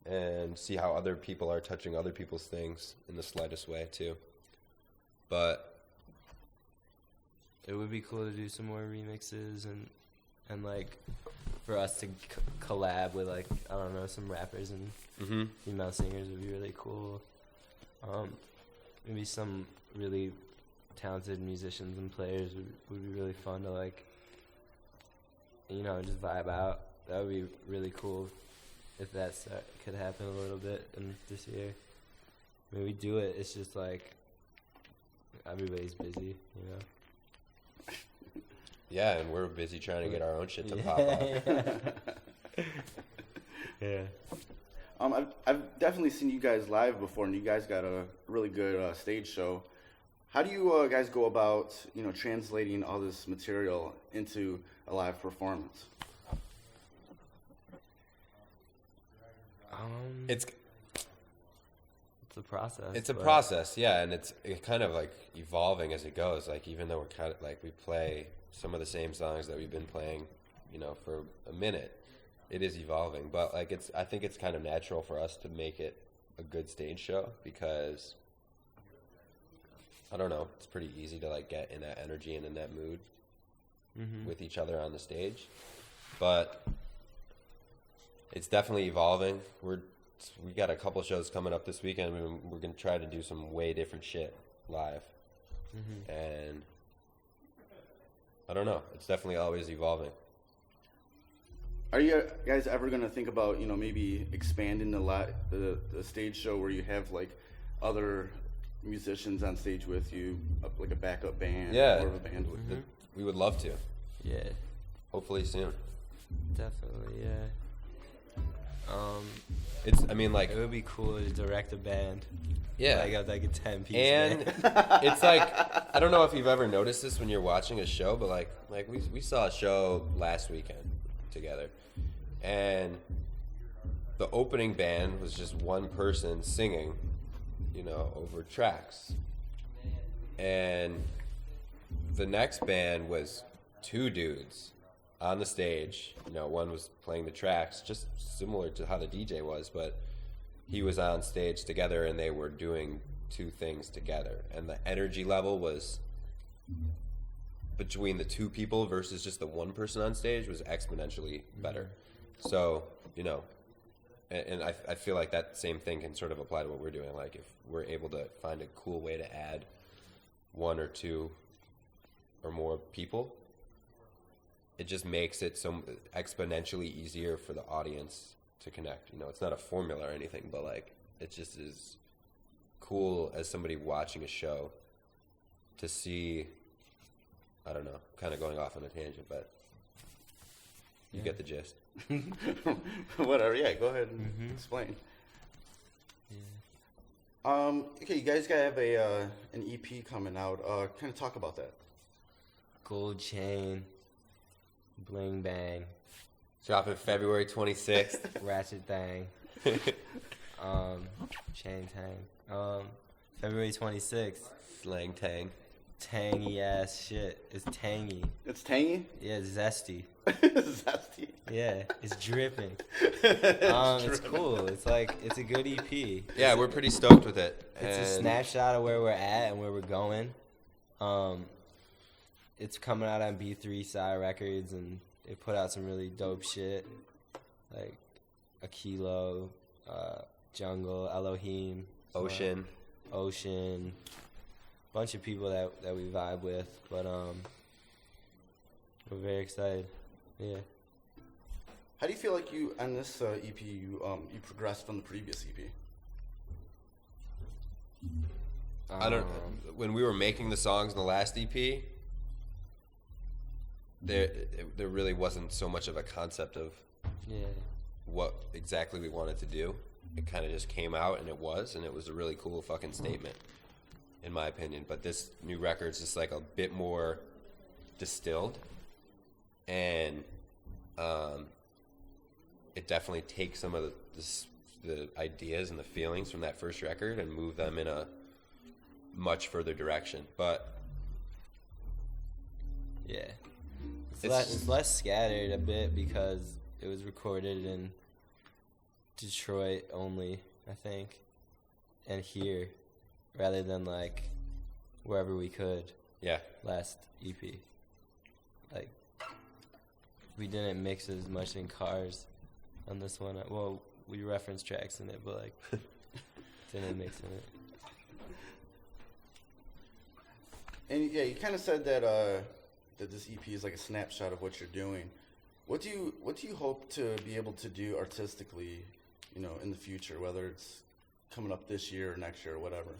And see how other people are touching other people's things in the slightest way too. But It would be cool to do some more remixes and like for us to collab with like, I don't know, some rappers and female singers would be really cool. Maybe some really talented musicians and players would be really fun to like, just vibe out. That would be really cool if that could happen a little bit in this year. I mean, we do it. It's just like everybody's busy, yeah, and we're busy trying to get our own shit to pop up. Yeah. I've definitely seen you guys live before, and you guys got a really good stage show. How do you guys go about, translating all this material into a live performance? It's a process. It's a process, yeah, and it's kind of like evolving as it goes. Like even though we're kind of like we play some of the same songs that we've been playing, for a minute, it is evolving. But like I think it's kind of natural for us to make it a good stage show because I don't know, it's pretty easy to like get in that energy and in that mood with each other on the stage. But it's definitely evolving. We got a couple shows coming up this weekend. We're going to try to do some way different shit live. And I don't know. It's definitely always evolving. Are you guys ever going to think about, maybe expanding the stage show where you have like other musicians on stage with you, like a backup band or a band? We would love to. Yeah. Hopefully soon. Definitely, yeah. It would be cool to direct a band. Yeah. Like a 10-piece and band. It's like, I don't know if you've ever noticed this when you're watching a show, but like we saw a show last weekend together, and the opening band was just one person singing, over tracks, and the next band was two dudes on the stage. One was playing the tracks, just similar to how the DJ was, but he was on stage together and they were doing two things together. And the energy level was between the two people versus just the one person on stage was exponentially better. So, and I feel like that same thing can sort of apply to what we're doing. Like if we're able to find a cool way to add one or two or more people, it just makes it so exponentially easier for the audience to connect. It's not a formula or anything, but like it just is cool as somebody watching a show to see. I don't know, kind of going off on a tangent, but you get the gist. Whatever, yeah, go ahead and explain. Yeah. Okay, you guys have an EP coming out. Kind of talk about that. Gold Chain, Bling Bang, Dropping February 26th. Ratchet Thang, Chain Tang. February 26th. Slang Tang. Tangy ass shit. It's tangy. It's tangy? Yeah, it's zesty. Zesty. Yeah, it's dripping. It's cool. It's a good EP. Yeah, we're pretty stoked with it. It's a snapshot of where we're at and where we're going. It's coming out on B3 Side Records, and they put out some really dope shit, like Akilo, Jungle, Elohim, Ocean. Bunch of people that we vibe with, but we're very excited. Yeah. How do you feel like you on this EP you progressed from the previous EP? I don't. When we were making the songs in the last EP, there really wasn't so much of a concept of what exactly we wanted to do. It kind of just came out, and it was a really cool fucking statement, in my opinion. But this new record's just like a bit more distilled, and it definitely takes some of the ideas and the feelings from that first record and move them in a much further direction. But yeah, it's less scattered a bit because it was recorded in Detroit only, I think, and here, rather than like wherever we could. Yeah. Last EP, like we didn't mix as much in cars on this one. Well, we referenced tracks in it, but like didn't mix in it. And yeah, you kind of said that that this EP is like a snapshot of what you're doing. What do you hope to be able to do artistically, in the future, whether it's coming up this year or next year or whatever?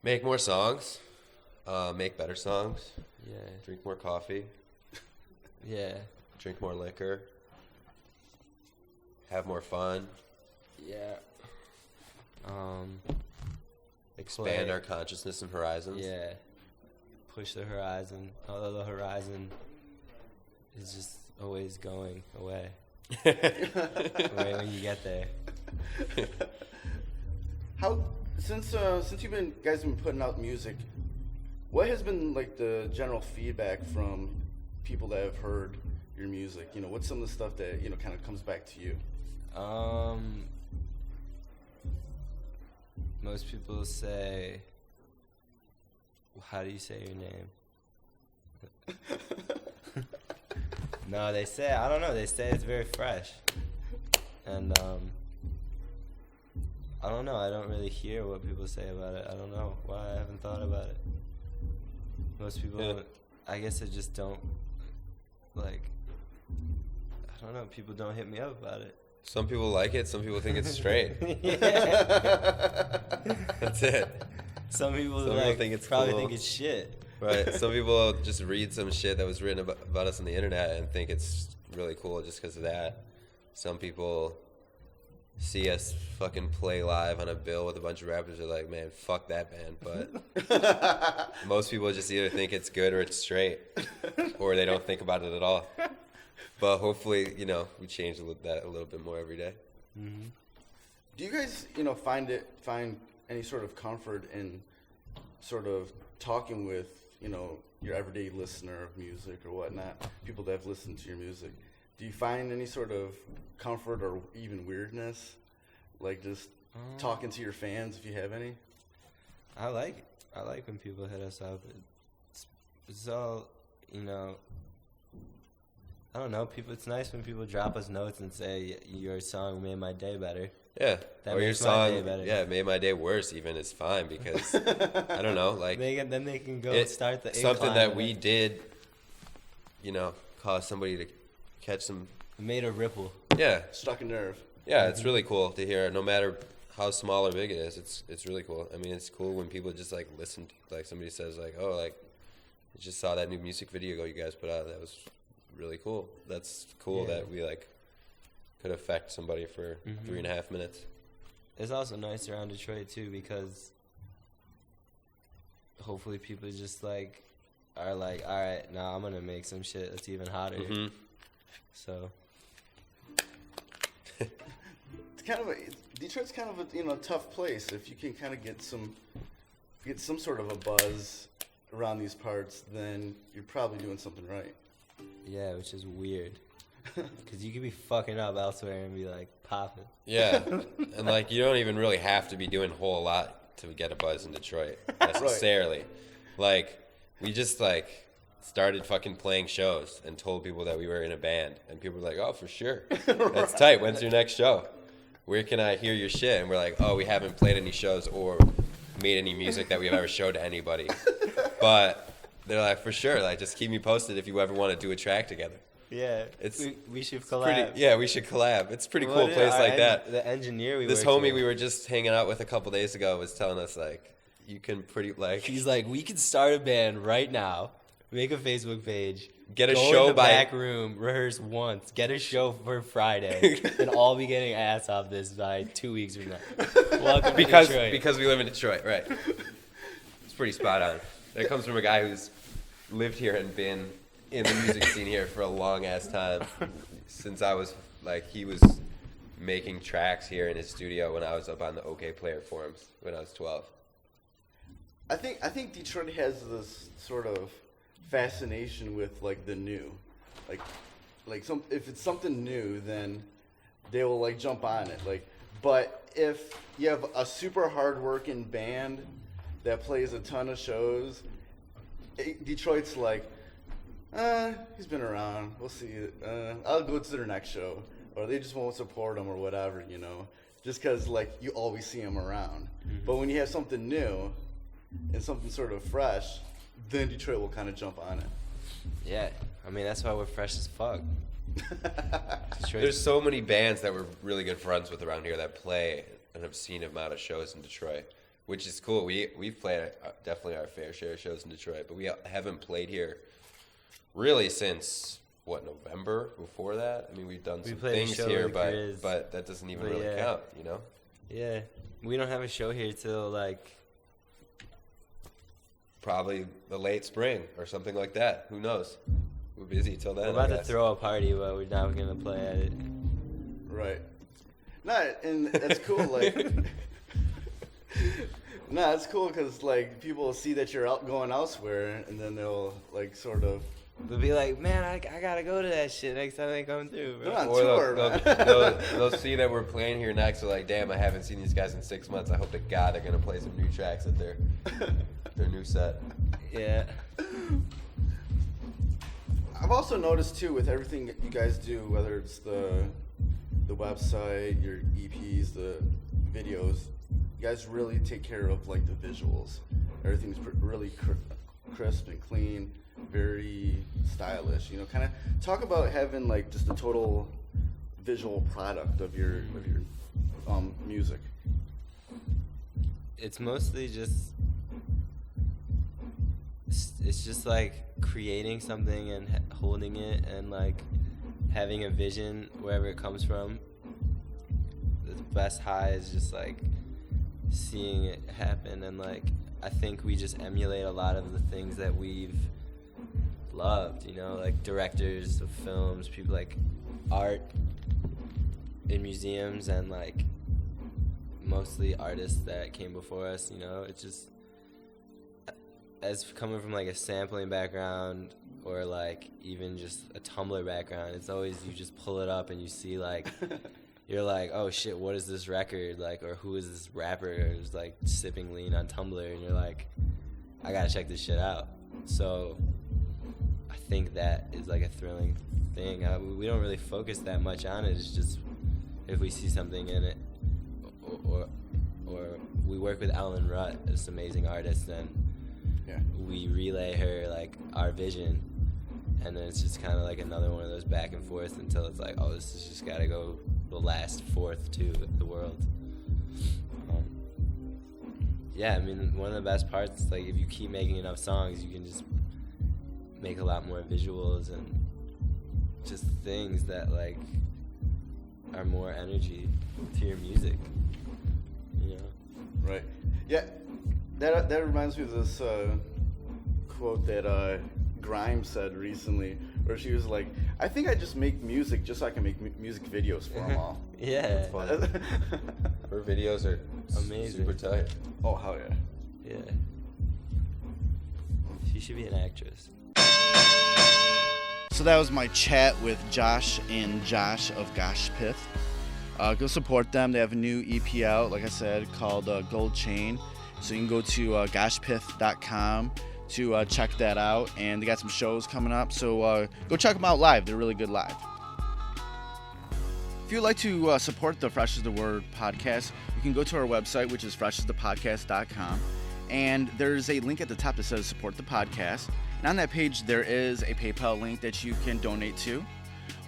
Make more songs, make better songs. Yeah. Drink more coffee. Yeah. Drink more liquor. have more fun, Yeah. expand Play. our consciousness and horizons. Yeah. Push the horizon, although the horizon is just always going away. Right when you get there. How since you've guys been putting out music, what has been like the general feedback from people that have heard your music? You know, what's some of the stuff that kind of comes back to you? Most people say, how do you say your name? No, they say, I don't know, they say it's very fresh. And I don't know, I don't really hear what people say about it. I don't know why I haven't thought about it. Most people, I guess they just don't, like, I don't know, people don't hit me up about it. Some people like it. Some people think it's straight. That's it. Some people think it's probably cool. think it's shit. Right. Some people just read some shit that was written about us on the internet and think it's really cool just because of that. Some people see us fucking play live on a bill with a bunch of rappers. They're like, man, fuck that band. But most people just either think it's good or it's straight, or they don't think about it at all. But hopefully, we change that a little bit more every day. Mm-hmm. Do you guys, find any sort of comfort in sort of talking with, your everyday listener of music or whatnot, people that have listened to your music? Do you find any sort of comfort or even weirdness, like just talking to your fans, if you have any? I like when people hit us up. It's all, I don't know. It's nice when people drop us notes and say your song made my day better. Yeah, That or your makes my day song, better. made my day worse. Even it's fine because I don't know, like Then they can go start the something incline that of we it. did, caused somebody to catch some. It made a ripple. Yeah, Struck a nerve. yeah, it's really cool to hear. No matter how small or big it is, it's really cool. I mean, it's cool when people just like listen. Like somebody says, like, oh, like I just saw that new music video you guys put out. That was really cool. That's cool Yeah. that we like could affect somebody for 3.5 minutes. It's also nice around Detroit too because hopefully people just like are like, all right, now I'm gonna make some shit that's even hotter. Mm-hmm. So It's kind of Detroit's kind of a tough place. If you can kind of get some sort of a buzz around these parts, then you're probably doing something right. yeah, which is weird because you could be fucking up elsewhere and be like popping. Yeah, and like you don't even really have to be doing a whole lot to get a buzz in Detroit necessarily. Like we just like started fucking playing shows and told people that we were in a band, and people were like, "Oh, for sure, that's tight. When's your next show? Where can I hear your shit?" And we're like, "Oh, we haven't played any shows or made any music that we've ever showed to anybody." But they're like, "For sure, like just keep me posted if you ever want to do a track together." Yeah, It's we should collab. we should collab. It's a pretty cool What is place our like that. The engineer This worked homie with, we were just hanging out with a couple days ago was telling us like, you can pretty like he's like, we could start a band right now, make a Facebook page, Get a go show in the by- back room, rehearse once, get a show for Friday, and all be getting ass off this by 2 weeks from now. Welcome to Detroit. because we live in Detroit, right? It's pretty spot on. That comes from a guy who's lived here and been in the music scene here for a long ass time. Since I was like, he was making tracks here in his studio when I was up on the OK Player forums when I was 12. I think Detroit has this sort of fascination with like the new, if it's something new, then they will like jump on it. Like, but if you have a super hardworking band that plays a ton of shows, Detroit's like, he's been around. We'll see. I'll go to their next show, or they just won't support him or whatever, just because like you always see him around. But when you have something new and something sort of fresh, then Detroit will kind of jump on it. Yeah, I mean that's why we're fresh as fuck. There's so many bands that we're really good friends with around here that play an obscene amount of shows in Detroit, which is cool. We've played definitely our fair share of shows in Detroit, but we haven't played here really since November before that? I mean, we've done some played a things show here, with Chris, but that doesn't even but really yeah. count, you know? Yeah. We don't have a show here till, like... Probably the late spring or something like that. Who knows? We're busy till then. We're about to throw a party, but we're not going to play at it. Right. No, and that's cool. Like, no, it's cool because like people will see that you're out going elsewhere, and then they'll like sort of. They'll be like, man, I gotta go to that shit next time they come through, bro. They're on Or tour, man. they'll see that we're playing here next. They're like, damn, I haven't seen these guys in 6 months. I hope to God they're gonna play some new tracks at their new set. Yeah. I've also noticed too with everything that you guys do, whether it's the website, your EPs, the videos, you guys really take care of like the visuals. Everything's really crisp and clean, very stylish. You know, kind of talk about having like just a total visual product of your music. It's mostly just it's just like creating something and holding it and like having a vision wherever it comes from. The best high is just like seeing it happen, and like I think we just emulate a lot of the things that we've loved, you know, like directors of films, people like art in museums, and like mostly artists that came before us, you know. It's just, as coming from like a sampling background or like even just a Tumblr background, it's always you just pull it up and you see like you're like, oh shit, what is this record like, or who is this rapper who's like sipping lean on Tumblr, and you're like, I gotta check this shit out. So I think that is like a thrilling thing. We don't really focus that much on it. It's just if we see something in it, or we work with Ellen Rutt, this amazing artist, and we relay her like our vision, and then it's just kind of like another one of those back and forth until it's like, oh, this has just got to go the last fourth to the world. Yeah, I mean, one of the best parts is like if you keep making enough songs, you can just make a lot more visuals and just things that like are more energy to your music, you know? Right. Yeah. That reminds me of this quote that Grimes said recently, where she was like, I think I just make music just so I can make music videos for them all. Yeah. Her videos are amazing, super tight. Oh, hell yeah. Yeah. She should be an actress. So that was my chat with Josh and Josh of Pith. Go support them. They have a new EP out, like I said, called Gold Chain. So you can go to goshpith.com to check that out. And they got some shows coming up. So go check them out live. They're really good live. If you'd like to support the Fresh is the Word podcast, you can go to our website, which is freshasthepodcast.com. And there's a link at the top that says support the podcast. And on that page, there is a PayPal link that you can donate to.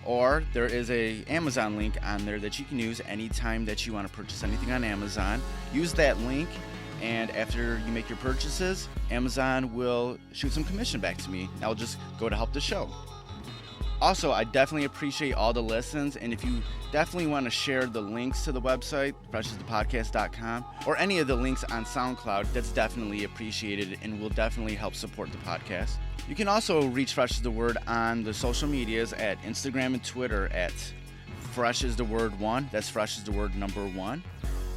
Or there is a Amazon link on there that you can use anytime that you want to purchase anything on Amazon. Use that link, and after you make your purchases, Amazon will shoot some commission back to me. I'll just go to help the show. Also, I definitely appreciate all the listens, and if you definitely want to share the links to the website, freshasthepodcast.com, or any of the links on Soundcloud, that's definitely appreciated and will definitely help support the podcast. You can also reach Fresh is the Word on the social medias at Instagram and Twitter at Fresh is the Word 1. That's Fresh is the Word number 1.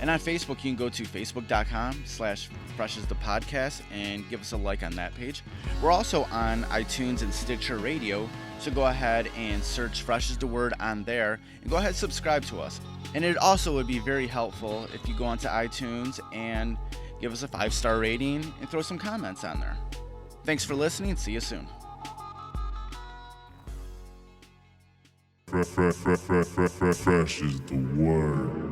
And on Facebook, you can go to facebook.com/Fresh is the Podcast and give us a like on that page. We're also on iTunes and Stitcher Radio, so go ahead and search Fresh is the Word on there and go ahead and subscribe to us. And it also would be very helpful if you go onto iTunes and give us a 5-star rating and throw some comments on there. Thanks for listening. See you soon. Fresh is the word.